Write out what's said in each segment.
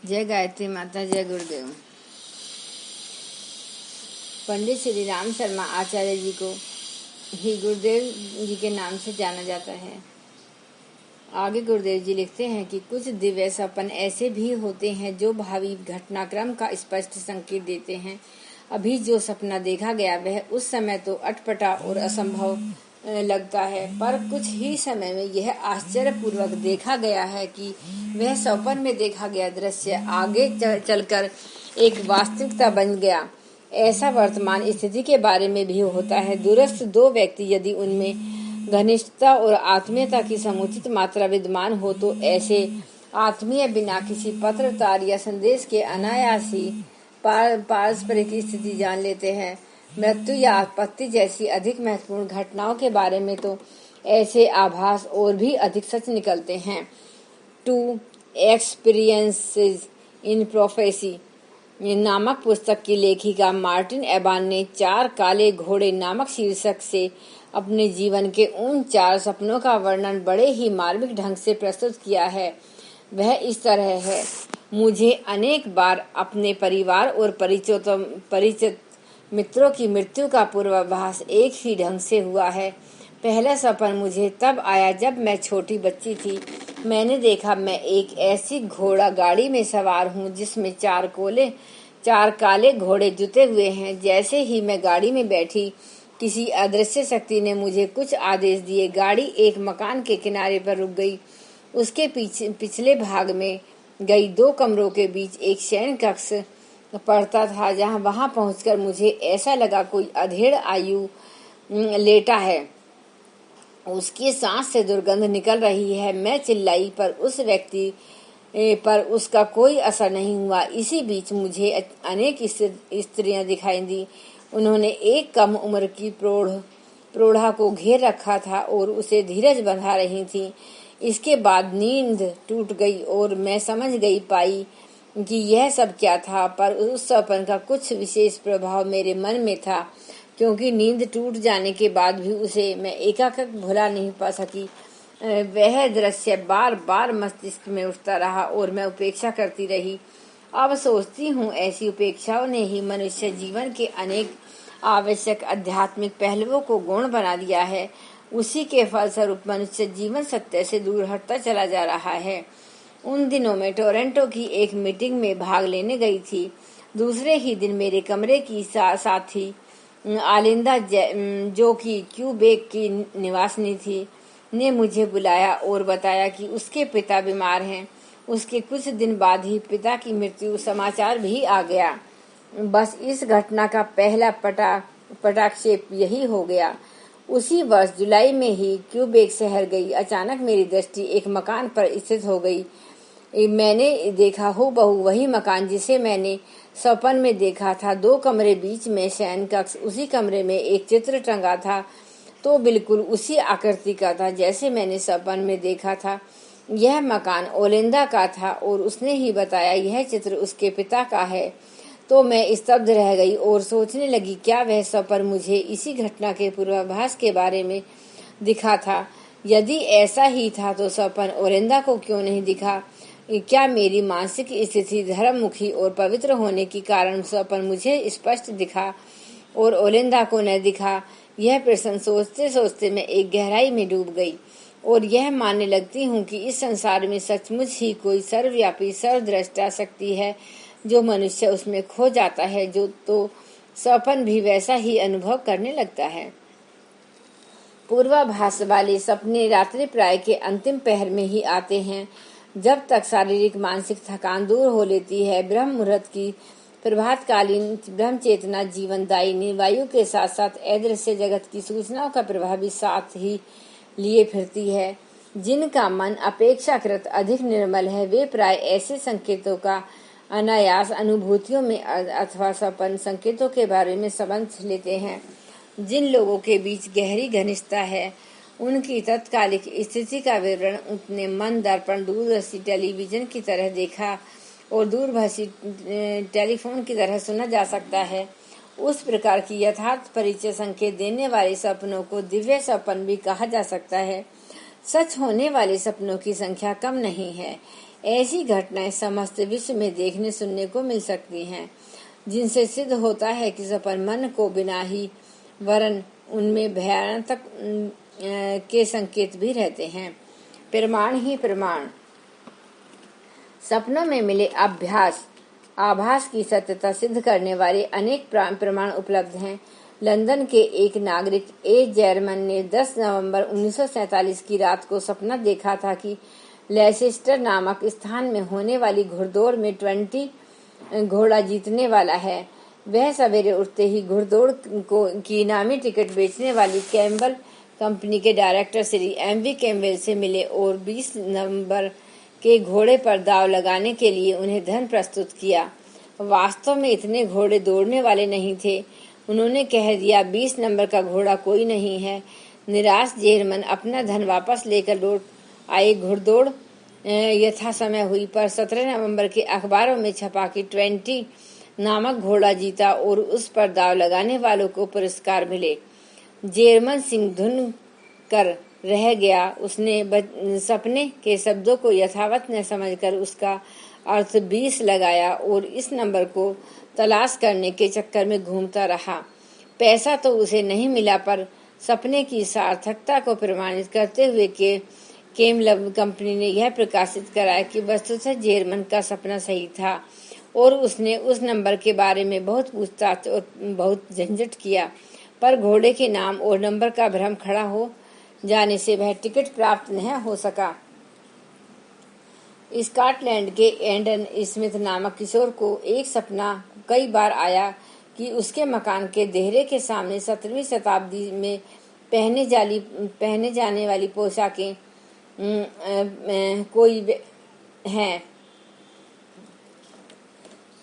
जय गायत्री माता, जय गुरुदेव। पंडित श्री राम शर्मा आचार्य जी को ही गुरुदेव जी के नाम से जाना जाता है। आगे गुरुदेव जी लिखते हैं कि कुछ दिव्य सपन ऐसे भी होते हैं जो भावी घटनाक्रम का स्पष्ट संकेत देते हैं। अभी जो सपना देखा गया वह उस समय तो अटपटा और असंभव लगता है, पर कुछ ही समय में यह आश्चर्यपूर्वक देखा गया है कि वह सपन में देखा गया दृश्य आगे चलकर एक वास्तविकता बन गया। ऐसा वर्तमान स्थिति के बारे में भी होता है। दूरस्थ दो व्यक्ति यदि उनमें घनिष्ठता और आत्मीयता की समुचित मात्रा विद्यमान हो तो ऐसे आत्मीय बिना किसी पत्र, तार या संदेश के अनायास ही पारस्परिक स्थिति जान लेते हैं। मृत्यु या आपत्ति जैसी अधिक महत्वपूर्ण घटनाओं के बारे में तो ऐसे आभास और भी अधिक सच निकलते हैं। टू एक्सपीरियंसेस इन प्रोफेसी नामक पुस्तक की लेखिका मार्टिन एबान ने 4 काले घोड़े नामक शीर्षक से अपने जीवन के उन 4 सपनों का वर्णन बड़े ही मार्मिक ढंग से प्रस्तुत किया है। वह इस तरह है। मुझे अनेक बार अपने परिवार और परिचित मित्रों की मृत्यु का पूर्वाभास एक ही ढंग से हुआ है। पहला सपन मुझे तब आया जब मैं छोटी बच्ची थी। मैंने देखा मैं एक ऐसी घोड़ा गाड़ी में सवार हूँ जिसमें 4 काले घोड़े जुते हुए हैं। जैसे ही मैं गाड़ी में बैठी, किसी अदृश्य शक्ति ने मुझे कुछ आदेश दिए। गाड़ी एक मकान के किनारे पर रुक गई। उसके पिछले भाग में गई 2 कमरों के बीच एक शयन कक्ष पड़ता था, जहाँ वहां पहुंचकर मुझे ऐसा लगा कोई अधेड़ आयु लेटा है। उसकी सांस से दुर्गंध निकल रही है। मैं चिल्लाई, पर उस व्यक्ति पर उसका कोई असर नहीं हुआ। इसी बीच मुझे अनेक स्त्रियां दिखाई दी। उन्होंने एक कम उम्र की प्रौढ़ा को घेर रखा था और उसे धीरज बंधा रही थी। इसके बाद नींद टूट गई और मैं समझ पाई कि यह सब क्या था, पर उस सपन का कुछ विशेष प्रभाव मेरे मन में था, क्योंकि नींद टूट जाने के बाद भी उसे मैं एकाएक भुला नहीं पा सकी। वह दृश्य बार बार मस्तिष्क में उठता रहा और मैं उपेक्षा करती रही। अब सोचती हूँ, ऐसी उपेक्षाओं ने ही मनुष्य जीवन के अनेक आवश्यक आध्यात्मिक पहलुओं को गौण बना दिया है। उसी के फलस्वरूप मनुष्य जीवन सत्य से दूर हटता चला जा रहा है। उन दिनों में टोरंटो की एक मीटिंग में भाग लेने गई थी। दूसरे ही दिन मेरे कमरे की साथी आलिंदा, जो कि क्यूबेक की निवासिनी थी, ने मुझे बुलाया और बताया कि उसके पिता बीमार हैं। उसके कुछ दिन बाद ही पिता की मृत्यु समाचार भी आ गया। बस इस घटना का पहला पटाक्षेप यही हो गया। उसी वर्ष जुलाई में ही क्यूबेक शहर गई। अचानक मेरी दृष्टि एक मकान पर स्थित हो गई। मैंने देखा हूबहू वही मकान जिसे मैंने सपन में देखा था। 2 कमरे, बीच में शयन कक्ष। उसी कमरे में एक चित्र टंगा था, तो बिल्कुल उसी आकृति का था जैसे मैंने सपन में देखा था। यह मकान ओलिंदा का था और उसने ही बताया यह चित्र उसके पिता का है। तो मैं स्तब्ध रह गई और सोचने लगी, क्या वह सपन मुझे इसी घटना के पूर्वाभास के बारे में दिखा था? यदि ऐसा ही था तो सपन ओलिंदा को क्यों नहीं दिखा? क्या मेरी मानसिक स्थिति धर्ममुखी और पवित्र होने के कारण सपन मुझे स्पष्ट दिखा और ओलिंदा को न दिखा? यह प्रश्न सोचते सोचते मैं एक गहराई में डूब गई और यह मानने लगती हूँ कि इस संसार में सचमुच ही कोई सर्वव्यापी सर्वद्रष्टा शक्ति है जो मनुष्य उसमें खो जाता है, जो तो सपन भी वैसा ही अनुभव करने लगता है। पूर्वाभास वाले सपने रात्रि प्राय के अंतिम पहर में ही आते हैं, जब तक शारीरिक मानसिक थकान दूर हो लेती है। ब्रह्म मुहूर्त की प्रभातकालीन ब्रह्म चेतना जीवनदायिनी वायु के साथ साथ अदृश्य जगत की सूचनाओं का प्रभाव भी साथ ही लिए फिरती है। जिनका मन अपेक्षाकृत अधिक निर्मल है, वे प्राय ऐसे संकेतों का अनायास अनुभूतियों में अथवा सपन संकेतों के बारे में समझ लेते हैं। जिन लोगों के बीच गहरी घनिष्ठता है, उनकी तत्कालिक स्थिति का विवरण उतने मन, दर्पण, दूरदर्शी टेलीविजन की तरह देखा और दूरभाषी टेलीफोन की तरह सुना जा सकता है। उस प्रकार की यथार्थ परिचय संकेत देने वाले सपनों को दिव्य सपन भी कहा जा सकता है। सच होने वाले सपनों की संख्या कम नहीं है। ऐसी घटनाएं समस्त विश्व में देखने सुनने को मिल सकती हैं, जिनसे सिद्ध होता है कि सपन मन को बिना ही वरन उनमें भयानक के संकेत भी रहते हैं। प्रमाण ही प्रमाण। सपनों में मिले आभास की सत्यता सिद्ध करने वाले अनेक प्रमाण उपलब्ध हैं। लंदन के एक नागरिक ए जर्मन ने 10 नवंबर 1947 की रात को सपना देखा था कि लेसेस्टर नामक स्थान में होने वाली घुड़दौड़ में 20 घोड़ा जीतने वाला है। वह सवेरे उठते ही घुड़दौड़ की इनामी टिकट बेचने वाली कैम्बल कंपनी के डायरेक्टर श्री एमवी कैम्बेल से मिले और 20 नवंबर के घोड़े पर दाव लगाने के लिए उन्हें धन प्रस्तुत किया। वास्तव में इतने घोड़े दौड़ने वाले नहीं थे। उन्होंने कह दिया 20 नंबर का घोड़ा कोई नहीं है। निराश जर्मन अपना धन वापस लेकर लौट आए। घुड़दौड़ यथा समय हुई, पर 17 नवंबर के अखबारों में छपा कि 20 नामक घोड़ा जीता और उस पर दाव लगाने वालों को पुरस्कार मिले। जर्मन सिंह धुन कर रह गया। उसने सपने के शब्दों को यथावत न समझकर उसका अर्थ 20 लगाया और इस नंबर को तलाश करने के चक्कर में घूमता रहा। पैसा तो उसे नहीं मिला, पर सपने की सार्थकता को प्रमाणित करते हुए केमलब कंपनी ने यह प्रकाशित कराया कि वस्तुतः जर्मन का सपना सही था और उसने उस नंबर के बारे में बहुत पूछताछ और बहुत झंझट किया, पर घोड़े के नाम और नंबर का भ्रम खड़ा हो जाने से वह टिकट प्राप्त नहीं हो सका। स्कॉटलैंड के एंडन स्मिथ नामक किशोर को एक सपना कई बार आया कि उसके मकान के देहरे के सामने 17वीं शताब्दी में पहने जाने वाली पोशाकें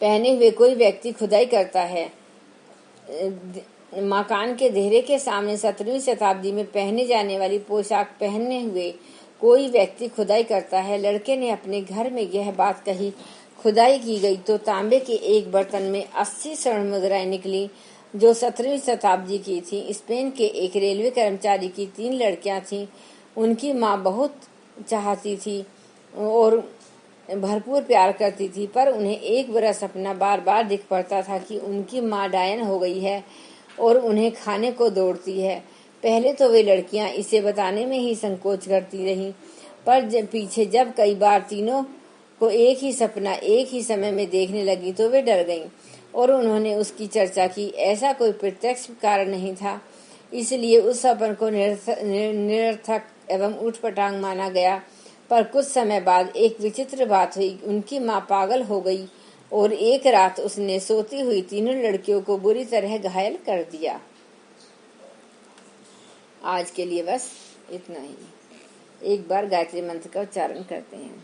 पहने हुए कोई व्यक्ति खुदाई करता है। मकान के देहरे के सामने 17वीं शताब्दी में पहने जाने वाली पोशाक पहने हुए कोई व्यक्ति खुदाई करता है। लड़के ने अपने घर में यह बात कही। खुदाई की गई तो तांबे के एक बर्तन में 80 स्वर्ण मुद्राएं निकली जो 17वीं शताब्दी की थी। स्पेन के एक रेलवे कर्मचारी की 3 लड़कियां थीं। उनकी माँ बहुत चाहती थी और भरपूर प्यार करती थी, पर उन्हें एक बुरा सपना बार बार दिख पड़ता था कि उनकी माँ डायन हो गई है और उन्हें खाने को दौड़ती है। पहले तो वे लड़कियां इसे बताने में ही संकोच करती रहीं, पर पीछे जब कई बार तीनों को एक ही सपना एक ही समय में देखने लगी तो वे डर गईं और उन्होंने उसकी चर्चा की। ऐसा कोई प्रत्यक्ष कारण नहीं था, इसलिए उस सपन को निरर्थक एवं उठपटांग माना गया। पर कुछ समय बाद एक विचित्र बात हुई। उनकी माँ पागल हो गई और एक रात उसने सोती हुई तीनों लड़कियों को बुरी तरह घायल कर दिया। आज के लिए बस इतना ही। एक बार गायत्री मंत्र का उच्चारण करते हैं।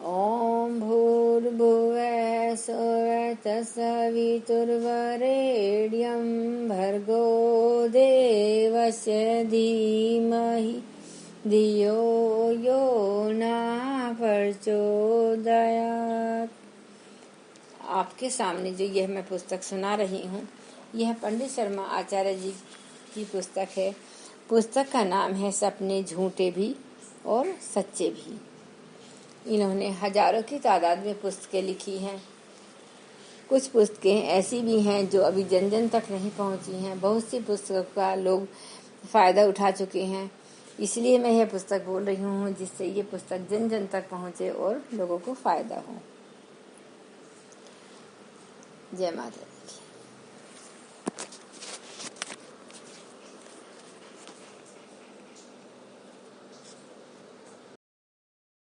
ओम भूर्भुवः स्वः तत्सवितुर्वरेण्यं भर्गो देवस्य धीमहि धियो यो न प्रचोदयात्। आपके सामने जो यह मैं पुस्तक सुना रही हूँ, यह पंडित शर्मा आचार्य जी की पुस्तक है। पुस्तक का नाम है सपने झूठे भी और सच्चे भी। इन्होंने हजारों की तादाद में पुस्तकें लिखी हैं। कुछ पुस्तकें ऐसी भी हैं जो अभी जन जन तक नहीं पहुंची हैं। बहुत सी पुस्तकों का लोग फ़ायदा उठा चुके हैं, इसलिए मैं यह पुस्तक बोल रही हूँ जिससे ये पुस्तक जन जन तक पहुँचे और लोगों को फ़ायदा हो। जय माता दी।